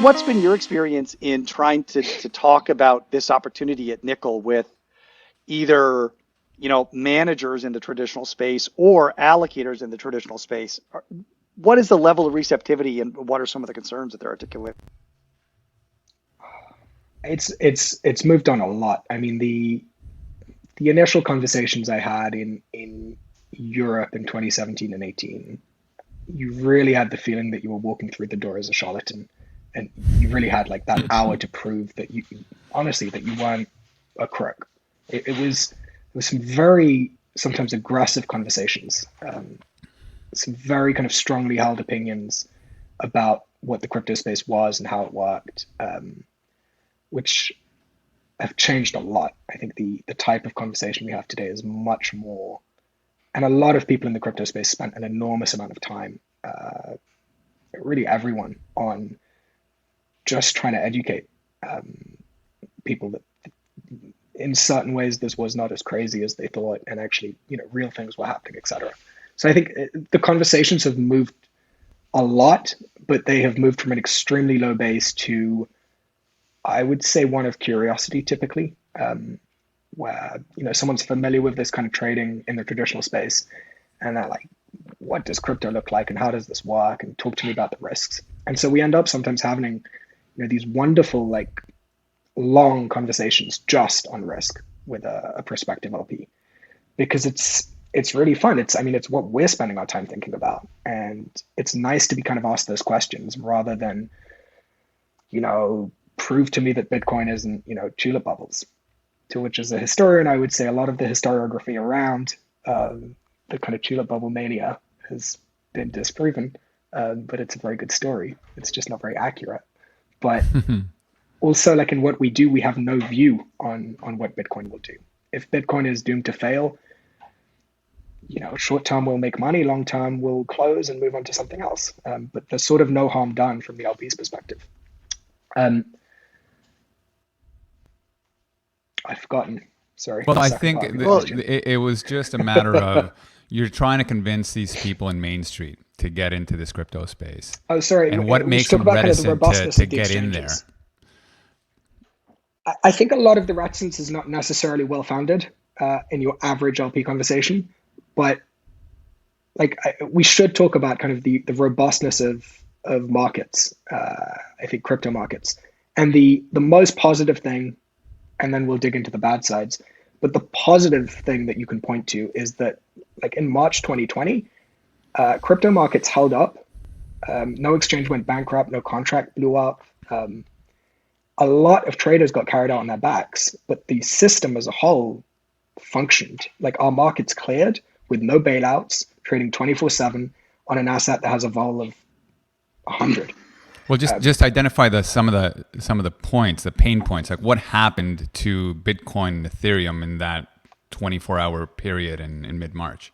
what's been your experience in trying to talk about this opportunity at Nickel with either, managers in the traditional space or allocators in the traditional space? What is the level of receptivity and what are some of the concerns that they're articulating? It's moved on a lot. I mean, the initial conversations I had in Europe in 2017 and 18, you really had the feeling that you were walking through the door as a charlatan, and you really had like that hour to prove that you honestly that you weren't a crook. It was some very sometimes aggressive conversations, some very kind of strongly held opinions about what the crypto space was and how it worked, which have changed a lot. I think the type of conversation we have today is much more, and a lot of people in the crypto space spent an enormous amount of time, really everyone, on just trying to educate people that in certain ways this was not as crazy as they thought, and actually, real things were happening, etc. So I think the conversations have moved a lot, but they have moved from an extremely low base to, I would say, one of curiosity typically, where someone's familiar with this kind of trading in the traditional space, and they're like, "What does crypto look like, and how does this work? And talk to me about the risks." And so we end up sometimes having, these wonderful like long conversations just on risk with a prospective LP, because it's really fun. It's what we're spending our time thinking about, and it's nice to be kind of asked those questions rather than, prove to me that Bitcoin isn't, tulip bubbles. To which, as a historian, I would say a lot of the historiography around the kind of tulip bubble mania has been disproven, but it's a very good story. It's just not very accurate. But also, like in what we do, we have no view on what Bitcoin will do. If Bitcoin is doomed to fail, short term we'll make money, long term we'll close and move on to something else. But there's sort of no harm done from the LP's perspective. I've forgotten. Sorry. Well, The I second think part of your question. it was just a matter of you're trying to convince these people in Main Street to get into this crypto space. Oh, sorry. And what We should makes talk them about kind of the reticent robustness to of the get in there? exchanges. I think a lot of the reticence is not necessarily well founded in your average LP conversation, but we should talk about kind of the robustness of markets. I think crypto markets, and the most positive thing, and then we'll dig into the bad sides. But the positive thing that you can point to is that, like in March 2020, crypto markets held up. No exchange went bankrupt. No contract blew up. A lot of traders got carried out on their backs, but the system as a whole functioned. Like our markets cleared with no bailouts, trading 24/7 on an asset that has a vol of 100. Well, just identify some of the points, the pain points. Like what happened to Bitcoin and Ethereum in that 24-hour period in mid-March?